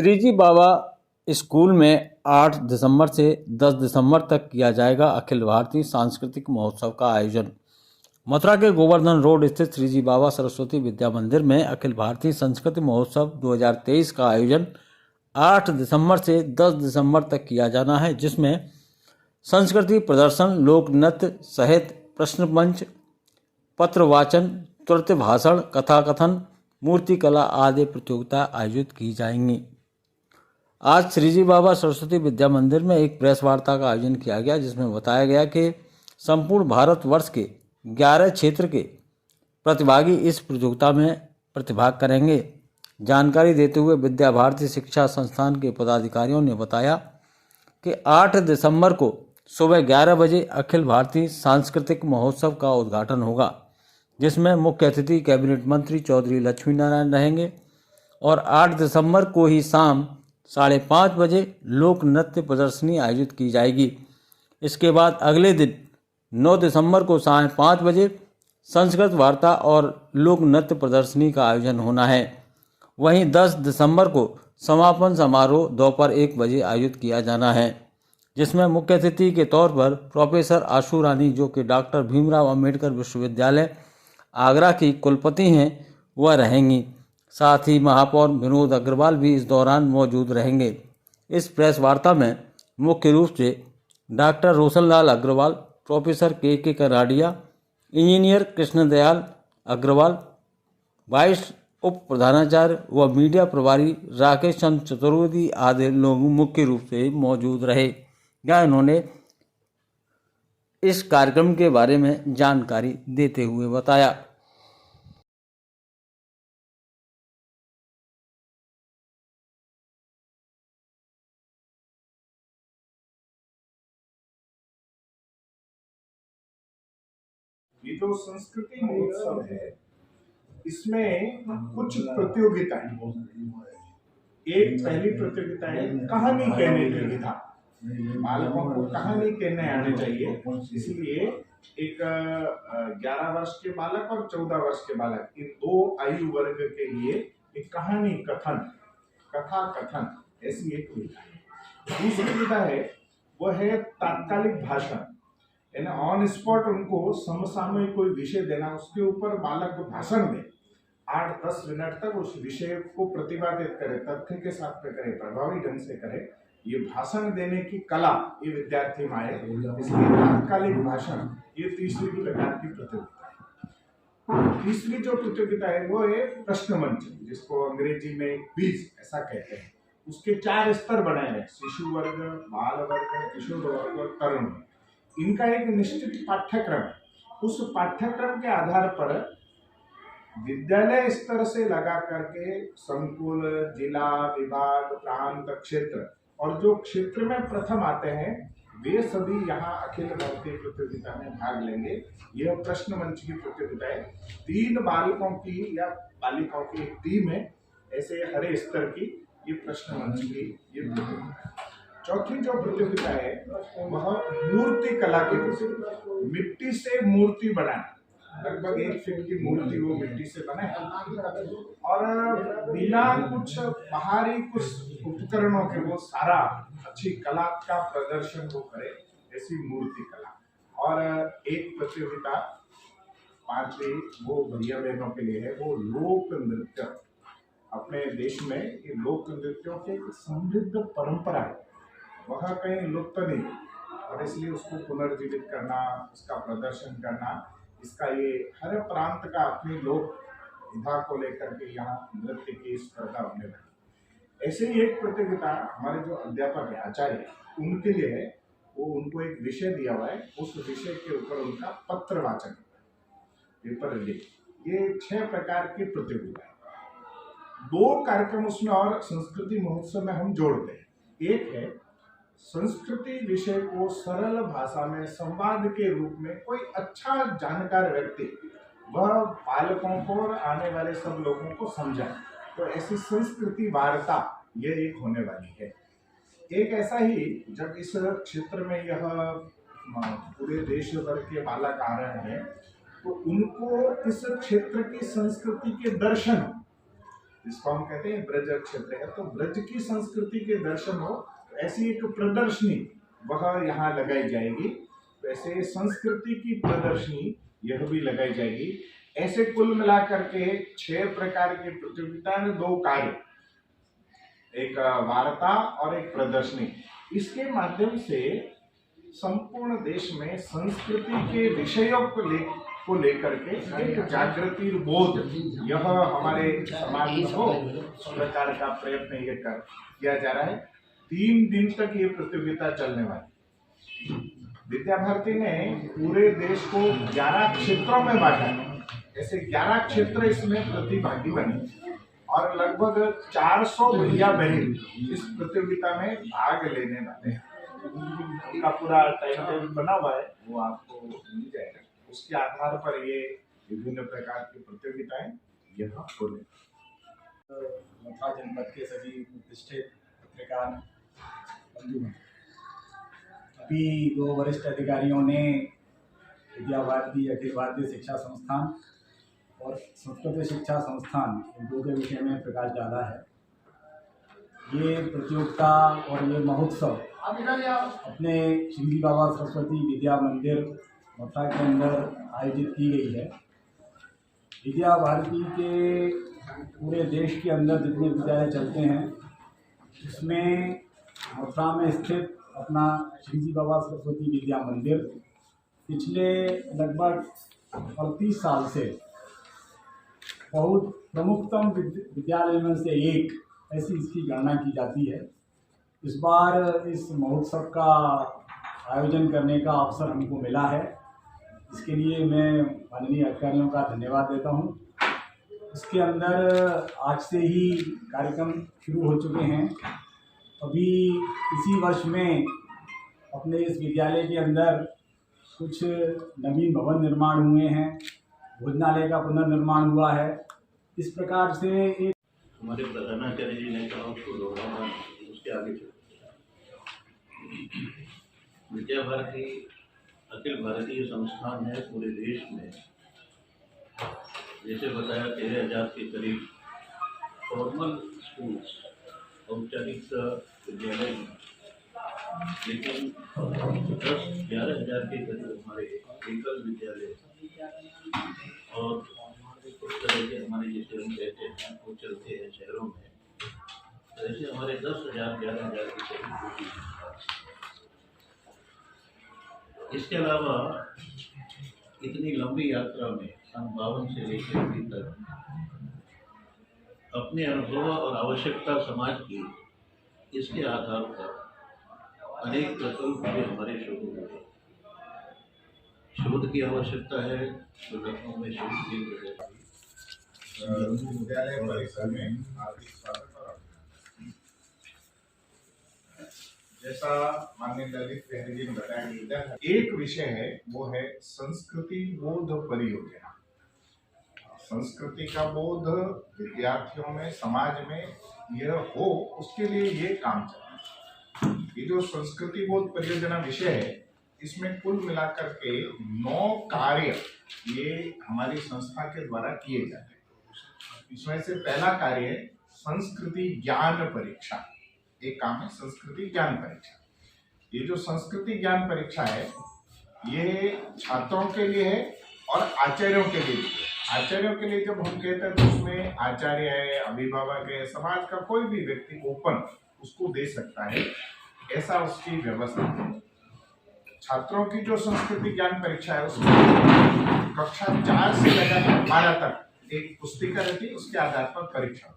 श्रीजी बाबा school में 8 दिसंबर से 10 दिसंबर तक किया जाएगा अखिल भारतीय सांस्कृतिक महोत्सव का आयोजन। मथुरा के गोवर्धन रोड स्थित श्रीजी बाबा सरस्वती विद्या मंदिर में अखिल भारतीय संस्कृति महोत्सव 2023 का आयोजन 8 दिसंबर से 10 दिसंबर तक किया जाना है, जिसमें संस्कृति प्रदर्शन, लोक नृत्य सहित प्रश्न मंच, पत्र वाचन, त्वरित भाषण, कथा कथन, मूर्ति कला आदि प्रतियोगिता आयोजित की जाएंगी। आज श्रीजी बाबा सरस्वती विद्या मंदिर में एक प्रेस वार्ता का आयोजन किया गया, जिसमें बताया गया कि संपूर्ण भारतवर्ष के 11 क्षेत्र के प्रतिभागी इस प्रतियोगिता में प्रतिभाग करेंगे। जानकारी देते हुए विद्या भारती शिक्षा संस्थान के पदाधिकारियों ने बताया कि 8 दिसंबर को सुबह 11 बजे अखिल भारतीय सांस्कृतिक महोत्सव का उद्घाटन होगा, जिसमें मुख्य अतिथि कैबिनेट मंत्री चौधरी लक्ष्मी नारायण रहेंगे और 8 दिसंबर को ही शाम 5:30 बजे लोक नृत्य प्रदर्शनी आयोजित की जाएगी। इसके बाद अगले दिन 9 दिसंबर को 5:30 बजे संस्कृत वार्ता और लोक नृत्य प्रदर्शनी का आयोजन होना है। वहीं 10 दिसंबर को समापन समारोह दोपहर 1 बजे आयोजित किया जाना है, जिसमें मुख्य अतिथि के तौर पर प्रोफेसर आशु रानी, जो कि डॉक्टर भीमराव अंबेडकर विश्वविद्यालय आगरा की कुलपति हैं, वह रहेंगी। साथ ही महापौर विनोद अग्रवाल भी इस दौरान मौजूद रहेंगे। इस प्रेस वार्ता में मुख्य रूप से डॉक्टर रोशनलाल अग्रवाल, प्रोफेसर के कराड़िया, इंजीनियर कृष्णदयाल अग्रवाल, वाइस उप प्रधानाचार्य व मीडिया प्रभारी राकेश चंद्र चतुर्वेदी आदि लोग मुख्य रूप से मौजूद रहे, जहाँ इन्होंने इस कार्यक्रम के बारे में जानकारी देते हुए बताया। ये जो संस्कृति महोत्सव है, इसमें कुछ प्रतियोगिताएं, एक पहली प्रतियोगिता है कहानी कहने की विधा। बालकों को कहानी कहने आने चाहिए, इसलिए एक 11 वर्ष के बालक और 14 वर्ष के बालक, इन दो आयु वर्ग के लिए एक कहानी कथन, कथा कथन ऐसी एक विधा है। दूसरी विधा है वो है तात्कालिक भाषण, यानी ऑन स्पॉट उनको समसामयिक कोई विषय देना, उसके ऊपर बालक को भाषण दे, 8-10 मिनट तक उस विषय को प्रतिपादित करे, तथ्य के साथ में करे, प्रभावी ढंग से करे। ये भाषण देने की कला ये विद्यार्थी में आए, इसलिए तात्कालिक भाषण ये तीसरी प्रकार की प्रतियोगिता है। तीसरी जो प्रतियोगिता है वो है प्रश्न मंच, जिसको अंग्रेजी में क्विज ऐसा कहते हैं। उसके 4 स्तर बनाए हैं: शिशु वर्ग, बाल वर्ग, किशोर वर्ग और तरुण वर्ग। इनका एक निश्चित पाठ्यक्रम है। उस पाठ्यक्रम के आधार पर विद्यालय स्तर से लगा करके संकुल, जिला, विभाग, प्रांत, क्षेत्र, और जो क्षेत्र में प्रथम आते हैं वे सभी यहाँ अखिल भारतीय प्रतियोगिता में भाग लेंगे। यह प्रश्न मंच की प्रतियोगिता है। 3 बालकों की या बालिकाओं की एक टीम है, ऐसे हर स्तर की ये प्रश्न मंच की ये प्रतियोगिता है। चौथी जो प्रतियोगिता है वह मूर्ति कला की प्रतियोगिता, मिट्टी से मूर्ति बनाना, लगभग 1 फीट की मूर्ति वो मिट्टी से बनाए और बिना कुछ बाहरी कुछ उपकरणों के वो सारा अच्छी कला का प्रदर्शन वो करे, ऐसी मूर्ति कला। और एक प्रतियोगिता 5वीं वो भैया बहनों के लिए है, वो लोक नृत्य। अपने देश में ये लोक नृत्यों की एक समृद्ध परंपरा है, वह कहीं लुप्त नहीं, और इसलिए उसको पुनर्जीवित करना, उसका प्रदर्शन करना, इसका ये हर प्रांत का अपनी लोक विधा को लेकर के यहाँ नृत्य की स्पर्धा होने लगी। ऐसे ही एक प्रतियोगिता हमारे जो अध्यापक है, आचार्य, उनके लिए है। वो उनको एक विषय दिया हुआ है, उस विषय के ऊपर उनका पत्र वाचन, पेपर रीडिंग, ये 6 प्रकार की प्रतियोगिता है। 2 कार्यक्रम उसमें और संस्कृति महोत्सव में हम जोड़ते हैं। एक है संस्कृति विषय को सरल भाषा में संवाद के रूप में कोई अच्छा जानकार व्यक्ति वह बालकों को और आने वाले सब लोगों को समझाए, तो ऐसी संस्कृति वार्ता ये एक होने वाली है। एक ऐसा ही, जब इस क्षेत्र में यह पूरे देश भर के बालक आ रहे हैं, तो उनको इस क्षेत्र की संस्कृति के दर्शन जिसको हम कहते हैं ब्रज क्षेत्र है, तो ब्रज की संस्कृति के दर्शन हो, ऐसी एक प्रदर्शनी वह यहाँ लगाई जाएगी। वैसे संस्कृति की प्रदर्शनी यह भी लगाई जाएगी। ऐसे कुल मिलाकर के 6 प्रकार की प्रतियोगिताएं, 2 कार्य, एक वार्ता और एक प्रदर्शनी। इसके माध्यम से संपूर्ण देश में संस्कृति के विषयों को लेकर के एक जागृति बोध यह हमारे समाज में हो, इस प्रकार का प्रयत्न ये किया जा रहा है। 3 दिन तक ये प्रतियोगिता चलने वाली। विद्या भारती ने पूरे देश को 11 क्षेत्रों में बांटा है। ऐसे 11 क्षेत्र इसमें प्रतिभागी बने और लगभग 400 भैया बहन इस प्रतियोगिता में भाग लेने वाले हैं। उनका पूरा टाइम टेबल बना हुआ है, वो आपको मिल जाएगा। उसके आधार पर ये विभिन्न प्रकार की प्रतियोगिताएं यहाँ होने। मथुरा जनपद के सभी प्रतिष्ठित पत्रकार बंधुगण, अभी 2 वरिष्ठ अधिकारियों ने विद्या भारती, अखिल भारतीय शिक्षा संस्थान और संस्कृत शिक्षा संस्थान, इन 2 के विषय में प्रकाश डाला है। ये प्रतियोगिता और ये महोत्सव अपने श्री बाबा सरस्वती विद्या मंदिर मथुरा के अंदर आयोजित की गई है। विद्या भारती के पूरे देश के अंदर जितने विद्यालय चलते हैं, उसमें मथुरा में स्थित अपना श्री बाबा सरस्वती विद्या मंदिर पिछले लगभग 38 साल से बहुत प्रमुखतम विद्यालयों में से एक ऐसी इसकी गणना की जाती है। इस बार इस महोत्सव का आयोजन करने का अवसर हमको मिला है, इसके लिए मैं माननीय अधिकारियों का धन्यवाद देता हूँ। इसके अंदर आज से ही कार्यक्रम शुरू हो चुके हैं। अभी इसी वर्ष में अपने इस विद्यालय के अंदर कुछ नवीन भवन निर्माण हुए हैं, भोजनालय का पुनर्निर्माण हुआ है। इस प्रकार से एक हमारे प्रधानाचार्य जी ने कहा उसको दोहराना, उसके आगे चलते। विद्या भारती अखिल भारतीय संस्थान है पूरे देश में। जैसे बताया 13,000 के करीब फॉर्मल स्कूल्स, औपचारिक विद्यालय, लेकिन 10-11,000 के करीब हमारे एकल विद्यालय और उस तरह के हमारे जिसे हम कहते हैं वो चलते हैं शहरों में। तो ऐसे हमारे 10,000-11,000 के करीब होती है। इसके अलावा इतनी लंबी यात्रा में सन 52 से लेकर अभी तक अपने अनुभव और आवश्यकता समाज की, इसके आधार पर अनेक प्रकल्प भी हमारे शुरू हुए। शोध की आवश्यकता है तो लखनऊ में शोध केंद्र है। विद्यालय परिसर में हार्दिक स्वागत और अभिनंदन। जैसा माननीय ललित बिहारी जी ने बताया, एक विषय है, वो है संस्कृति बोध परियोजना। संस्कृति का बोध विद्यार्थियों में, समाज में यह हो, उसके लिए ये काम चल रहा है। ये जो संस्कृति बोध परियोजना विषय है, इसमें कुल मिलाकर के 9 कार्य ये हमारी संस्था के द्वारा किए जाते हैं। इसमें से पहला कार्य है संस्कृति ज्ञान परीक्षा। एक काम है संस्कृति ज्ञान परीक्षा। ये जो संस्कृति ज्ञान परीक्षा है, ये छात्रों के लिए है और आचार्यों के लिए भी है। आचार्यों के लिए जब हम कहते हैं तो उसमें आचार्य है, अभिभावक है, समाज का कोई भी व्यक्ति ओपन उसको दे सकता है, ऐसा उसकी व्यवस्था है। छात्रों की जो संस्कृति ज्ञान परीक्षा है, उसमें कक्षा 4 से लेकर 12 तक एक पुस्तिका रहती है, उसके आधार पर परीक्षा।